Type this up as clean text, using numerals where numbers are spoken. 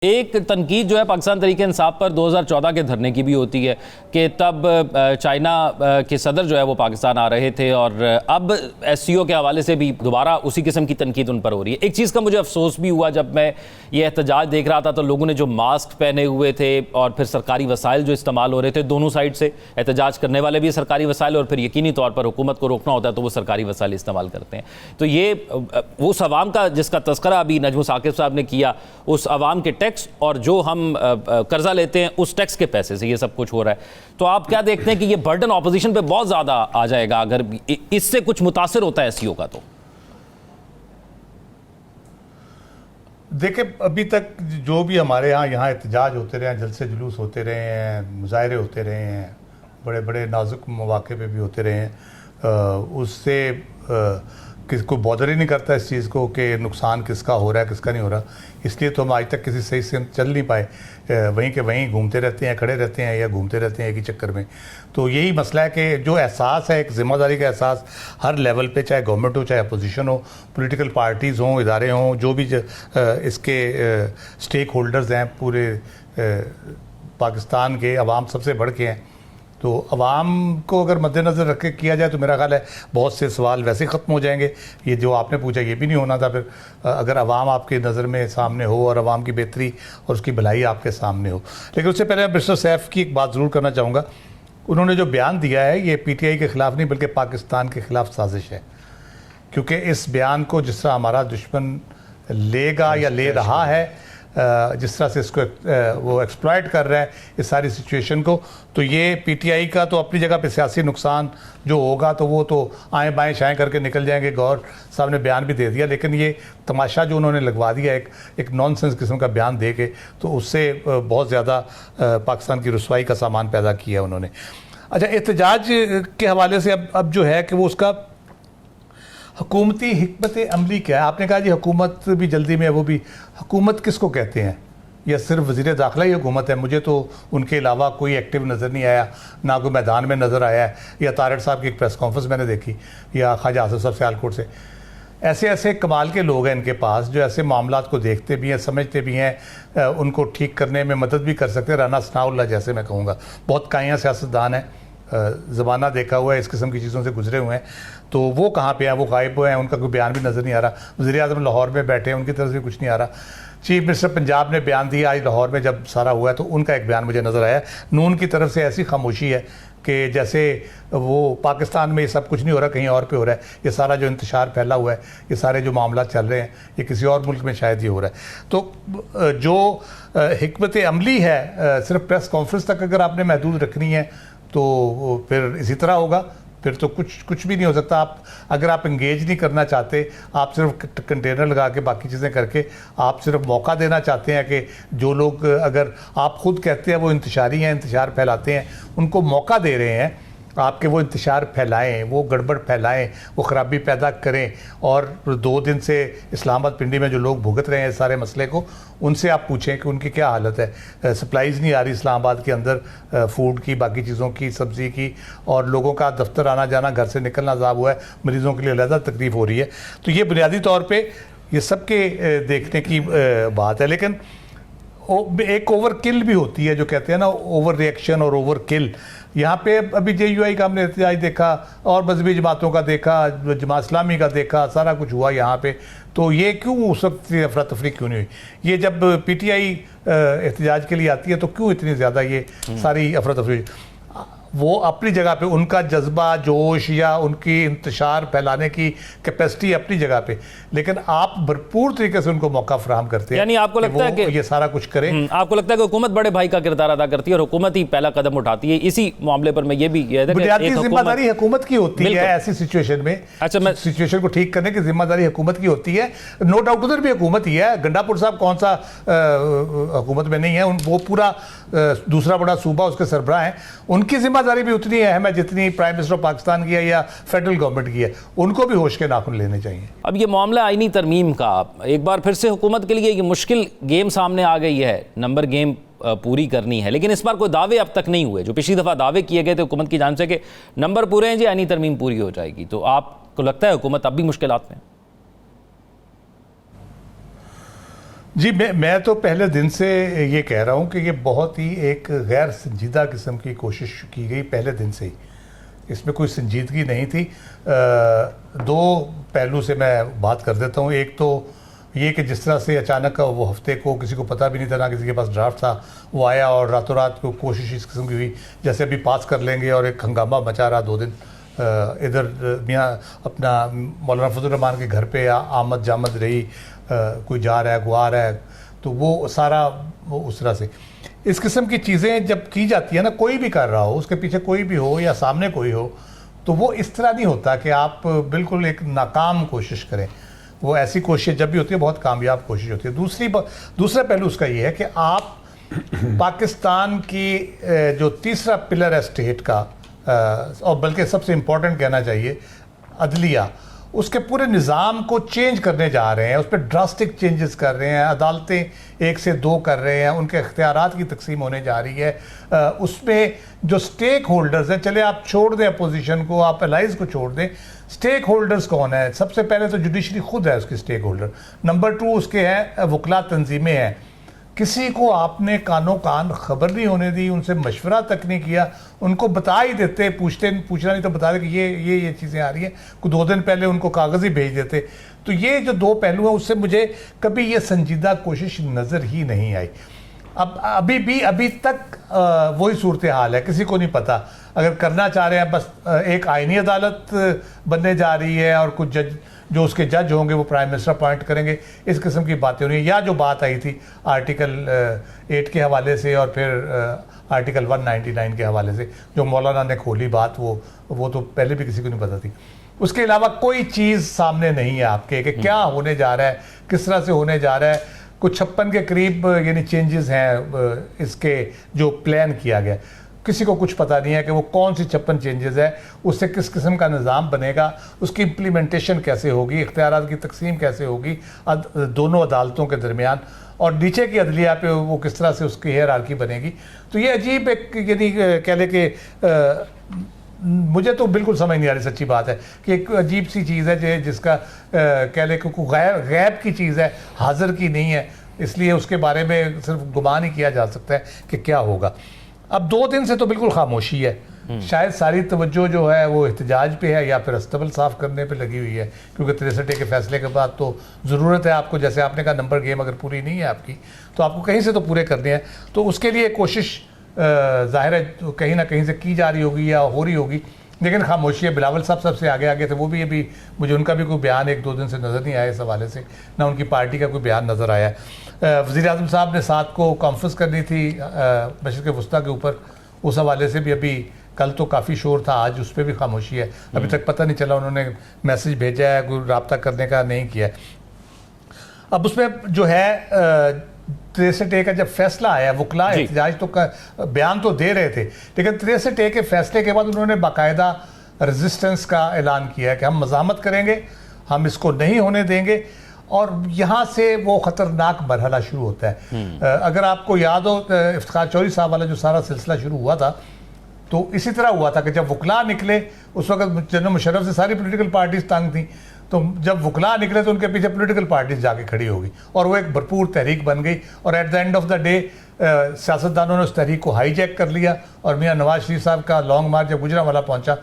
एक तनकीद जो है पाकिस्तान तहरीक इंसाफ पर 2014 के धरने की भी होती है कि तब चाइना के सदर जो है वो पाकिस्तान आ रहे थे और अब एससीओ के हवाले से भी दोबारा उसी किस्म की तनकीद उन पर हो रही है। एक चीज़ का मुझे अफसोस भी हुआ जब मैं ये एहतजाज देख रहा था तो लोगों ने जो मास्क पहने हुए थे और फिर सरकारी वसाइल जो इस्तेमाल हो रहे थे, दोनों साइड से एहतजाज करने वाले भी सरकारी वसाइल और फिर यकीनी तौर पर हुकूमत को रोकना होता है तो वो सरकारी वसाइल इस्तेमाल करते हैं। तो ये उस अवाम का जिसका तस्करा अभी नजम साकिब साहब ने किया, उस अवाम के टैक्स और जो हम कर्जा लेते हैं उस टैक्स के पैसे से ये सब कुछ हो रहा है। तो आप क्या देखते हैं कि ये बर्डन ऑपोजिशन पे बहुत ज्यादा आ जाएगा अगर इससे कुछ मुतासिर होता है एससीओ का? तो देखिए, अभी तक जो भी हमारे यहाँ एहतजाज होते रहे हैं, जलसे जुलूस होते रहे हैं, मुजाहरे होते रहे हैं, बड़े बड़े नाजुक मौके पे भी होते रहे हैं, उससे किसको बॉदर ही नहीं करता इस चीज़ को कि नुकसान किसका हो रहा है किसका नहीं हो रहा। इसलिए तो हम आज तक किसी सही से चल नहीं पाए, वहीं के वहीं घूमते रहते हैं, खड़े रहते हैं या घूमते रहते हैं एक ही चक्कर में। तो यही मसला है कि जो एहसास है, एक ज़िम्मेदारी का एहसास हर लेवल पे, चाहे गवर्नमेंट हो चाहे अपोजिशन हो, पॉलिटिकल पार्टीज़ हों, इदारे हों, जो भी इसके स्टेक होल्डर्स हैं पूरे पाकिस्तान के, अवाम सबसे बढ़ के हैं। तो अवाम को अगर मद्देनज़र रख के किया जाए तो मेरा ख्याल है बहुत से सवाल वैसे ही ख़त्म हो जाएंगे। ये जो आपने पूछा ये भी नहीं होना था फिर, अगर अवाम आपके नज़र में सामने हो और अवाम की बेहतरी और उसकी भलाई आपके सामने हो। लेकिन उससे पहले मिस्टर सैफ की एक बात ज़रूर करना चाहूँगा। उन्होंने जो बयान दिया है ये PTI के ख़िलाफ़ नहीं बल्कि पाकिस्तान के ख़िलाफ़ साजिश है, क्योंकि इस बयान को जिस तरह हमारा दुश्मन लेगा या ले रहा है, जिस तरह से इसको वो एक्सप्लॉइट कर रहा है इस सारी सिचुएशन को, तो ये PTI का तो अपनी जगह पे सियासी नुकसान जो होगा तो वो तो आएँ बाएँ शाएँ करके निकल जाएंगे। गौर साहब ने बयान भी दे दिया, लेकिन ये तमाशा जो उन्होंने लगवा दिया एक नॉनसेंस किस्म का बयान दे के, तो उससे बहुत ज़्यादा पाकिस्तान की रुसवाई का सामान पैदा किया उन्होंने। अच्छा, एहतजाज के हवाले से अब जो है कि वो उसका हुकूमती हिकमत अमली क्या है। आपने कहा जी हुकूमत भी जल्दी में है, वो भी हुकूमत किसको कहते हैं? या सिर्फ वज़ीर दाखिला ही हुकूमत है? मुझे तो उनके अलावा कोई एक्टिव नज़र नहीं आया, ना कोई मैदान में नज़र आया है। या तारड़ साहब की एक प्रेस कॉन्फ्रेंस मैंने देखी, या ख्वाजा आसिफ साहब सियालकोट से। ऐसे ऐसे कमाल के लोग हैं इनके पास जो ऐसे मामलात को देखते भी हैं, समझते भी हैं, उनको ठीक करने में मदद भी कर सकते हैं। राना सनाउल्लाह जैसे मैं कहूँगा बहुत काया सियासतदान है, ज़माना देखा हुआ है, इस किस्म की चीज़ों से गुजरे हुए हैं। तो वो कहाँ पे हैं? वो गायब हुए हैं, उनका कोई बयान भी नज़र नहीं आ रहा। वज़ीर आज़म लाहौर में बैठे हैं, उनकी तरफ से कुछ नहीं आ रहा। चीफ मिनिस्टर पंजाब ने बयान दिया आज लाहौर में जब सारा हुआ है, तो उनका एक बयान मुझे नज़र आया। नून की तरफ से ऐसी खामोशी है कि जैसे वो पाकिस्तान में ये सब कुछ नहीं हो रहा, कहीं और पे हो रहा है। ये सारा जो इंतशार फैला हुआ है, ये सारे जो मामला चल रहे हैं, ये किसी और मुल्क में शायद ये हो रहा है। तो जो हिकमत अमली है सिर्फ प्रेस कॉन्फ्रेंस तक अगर आपने महदूद रखनी है तो फिर इसी तरह होगा, फिर तो कुछ भी नहीं हो सकता। आप अगर आप इंगेज नहीं करना चाहते, आप सिर्फ कंटेनर लगा के बाकी चीज़ें करके आप सिर्फ मौका देना चाहते हैं कि जो लोग, अगर आप खुद कहते हैं वो इंतशारी हैं, इंतशार फैलाते हैं, उनको मौका दे रहे हैं आपके वो इंतशार फैलाएं, वो गड़बड़ फैलाएं, वो ख़राबी पैदा करें। और 2 दिन से इस्लामाबाद पिंडी में जो लोग भुगत रहे हैं इस सारे मसले को, उनसे आप पूछें कि उनकी क्या हालत है। सप्लाईज़ नहीं आ रही इस्लामाबाद के अंदर फूड की, बाकी चीज़ों की, सब्ज़ी की, और लोगों का दफ्तर आना जाना, घर से निकलना अज़ाब हुआ है, मरीज़ों के लिए अलग तकलीफ़ हो रही है। तो ये बुनियादी तौर पर ये सबके देखने की बात है। लेकिन एक ओवर किल भी होती है, जो कहते हैं ना ओवर रिएक्शन और ओवर किल। यहाँ पे अभी JUI का हमने एहतजाज देखा और मजहबी जमातों का देखा, जमात इस्लामी का देखा, सारा कुछ हुआ यहाँ पे। तो ये क्यों उस वक्त अफरा तफरी क्यों नहीं हुई? ये जब PTI एहतजाज के लिए आती है तो क्यों इतनी ज़्यादा ये सारी अफरा तफरी? वो अपनी जगह पे उनका जज्बा, जोश या उनकी इंतशार फैलाने की कैपेसिटी अपनी जगह पे, लेकिन आप भरपूर तरीके से उनको मौका फराहम करते हैं। यानी आपको लगता है कि ये सारा कुछ करें? आपको लगता है कि हुकूमत बड़े भाई का किरदार अदा करती है और हुकूमत ही पहला कदम उठाती है इसी मामले पर? मैं ये भी बुनियादी जिम्मेदारी हुकूमत की होती है ऐसी सिचुएशन में। अच्छा, मैं सिचुएशन को ठीक करने की जिम्मेदारी हुकूमत की होती है। नो डाउट उधर भी हुकूमत ही है। गंडापुर साहब कौन सा हुकूमत में नहीं है? वो पूरा दूसरा बड़ा सूबा, उसके सरबराह हैं, उनकी जिम्मेदारी भी उतनी अहम है जितनी प्राइम मिनिस्टर ऑफ पाकिस्तान की है या फेडरल गवर्नमेंट की है। उनको भी होश के नाखून लेने चाहिए। अब ये मामला आईनी तरमीम का एक बार फिर से हुकूमत के लिए ये मुश्किल गेम सामने आ गई है, नंबर गेम पूरी करनी है। लेकिन इस बार कोई दावे अब तक नहीं हुए। जो पिछली दफ़ा दावे किए गए थे हुकूमत की जानिब से कि नंबर पूरे हैं जी, आईनी तरमीम पूरी हो जाएगी, तो आपको लगता है हुकूमत अब भी मुश्किलात में? जी, मैं तो पहले दिन से ये कह रहा हूँ कि ये बहुत ही एक गैर संजीदा किस्म की कोशिश की गई पहले दिन से ही। इसमें कोई संजीदगी नहीं थी। दो पहलू से मैं बात कर देता हूँ। एक तो ये कि जिस तरह से अचानक वो हफ्ते को किसी को पता भी नहीं था, ना किसी के पास ड्राफ्ट था, वो आया और रातों रात को कोशिश इस किस्म की हुई जैसे अभी पास कर लेंगे, और एक हंगामा मचा रहा 2 दिन। इधर मियाँ अपना मौलाना फजल रहमान के घर पे आमद जामद रही, कोई जा रहा है, कोई आ रहा है, तो वो सारा वो उस तरह से इस किस्म की चीज़ें जब की जाती है ना, कोई भी कर रहा हो, उसके पीछे कोई भी हो या सामने कोई हो, तो वो इस तरह नहीं होता कि आप बिल्कुल एक नाकाम कोशिश करें। वो ऐसी कोशिश जब भी होती है बहुत कामयाब कोशिश होती है। दूसरा पहलू उसका ये है कि आप पाकिस्तान की जो तीसरा पिलर है स्टेट का, और बल्कि सबसे इम्पोर्टेंट कहना चाहिए अदलिया, उसके पूरे निज़ाम को चेंज करने जा रहे हैं, उस पर ड्रास्टिक चेंजेस कर रहे हैं। अदालतें 1 से 2 कर रहे हैं, उनके इख्तियारात की तकसीम होने जा रही है। उसमें जो स्टेक होल्डर्स हैं, चले आप छोड़ दें अपोजिशन को, आप एलाइज को छोड़ दें, स्टेक होल्डर्स कौन है? सबसे पहले तो जुडिशरी खुद है उसकी स्टेक होल्डर। नंबर 2 उसके हैं वकला तंजीमें हैं। किसी को आपने कानो कान खबर नहीं होने दी, उनसे मशवरा तक नहीं किया, उनको बता ही देते, पूछना नहीं तो बता दे कि ये चीज़ें आ रही हैं, कुछ 2 दिन पहले उनको कागज़ ही भेज देते। तो ये जो 2 पहलू हैं, उससे मुझे कभी ये संजीदा कोशिश नज़र ही नहीं आई। अब अभी तक वही सूरत हाल है, किसी को नहीं पता। अगर करना चाह रहे हैं बस एक आइनी अदालत बनने जा रही है और कुछ जज जो उसके जज होंगे वो प्राइम मिनिस्टर अपॉइंट करेंगे, इस किस्म की बातें हो रही हैं। या जो बात आई थी आर्टिकल 8 के हवाले से और फिर आर्टिकल 199 के हवाले से, जो मौलाना ने खोली बात, वो तो पहले भी किसी को नहीं पता थी। उसके अलावा कोई चीज़ सामने नहीं है आपके कि क्या होने जा रहा है, किस तरह से होने जा रहा है। कुछ 56 के करीब यानी चेंजेस हैं इसके जो प्लान किया गया, किसी को कुछ पता नहीं है कि वो कौन सी 56 चेंजेस है, उससे किस किस्म का निज़ाम बनेगा, उसकी इम्प्लीमेंटेशन कैसे होगी, इख्तियारात की तकसीम कैसे होगी दोनों अदालतों के दरमियान, और नीचे की अदलिया पे वो किस तरह से उसकी हियरार्की बनेगी। तो ये अजीब एक यानी कह ले कि मुझे तो बिल्कुल समझ नहीं आ रही, सच्ची बात है कि एक अजीब सी चीज़ है जिसका कह ले कि गैब की चीज़ है, हाजिर की नहीं है, इसलिए उसके बारे में सिर्फ गुमान ही किया जा सकता है कि क्या होगा। अब 2 दिन से तो बिल्कुल खामोशी है। शायद सारी तवज्जो जो है वो एहतजाज पे है या फिर अस्तबल साफ़ करने पे लगी हुई है, क्योंकि 63 के फैसले के बाद तो ज़रूरत है आपको, जैसे आपने कहा नंबर गेम अगर पूरी नहीं है आपकी तो आपको कहीं से तो पूरे करने हैं। तो उसके लिए कोशिश ज़ाहिर है कहीं ना कहीं से की जा रही होगी या हो रही होगी, लेकिन खामोशी है। बिलावल साहब सबसे आगे थे, वो भी अभी मुझे उनका भी कोई बयान 1-2 दिन से नज़र नहीं आया इस हवाले से, ना उनकी पार्टी का कोई बयान नज़र आया। वज़ीर आज़म साहब ने 7 को कॉन्फ्रेंस करनी थी मशरिक़ वस्ता के ऊपर, उस हवाले से भी अभी कल तो काफ़ी शोर था, आज उस पर भी खामोशी है। अभी तक पता नहीं चला उन्होंने मैसेज भेजा है, कोई रब्ता करने का नहीं किया है। अब उसमें जो है 63 का जब फैसला आया, वकला एहतजाज तो बयान तो दे रहे थे, लेकिन 63 के फैसले के बाद उन्होंने बाकायदा रेजिस्टेंस का ऐलान किया कि हम मज़ामत करेंगे, हम इसको नहीं होने देंगे, और यहाँ से वो ख़तरनाक मरहला शुरू होता है। अगर आपको याद हो इफ्तिखार चौधरी साहब वाला जो सारा सिलसिला शुरू हुआ था, तो इसी तरह हुआ था कि जब वकला निकले, उस वक्त जनरल मुशर्रफ से सारी पॉलिटिकल पार्टीज तंग थी, तो जब वकला निकले तो उनके पीछे पॉलिटिकल पार्टीज जाके खड़ी हो गई और वो एक भरपूर तहरीक बन गई, और at the end of the day सियासतदानों ने उस तहरीक को हाईजैक कर लिया, और मियाँ नवाज शरीफ साहब का लॉन्ग मार्च जब गुजरांवाला पहुंचा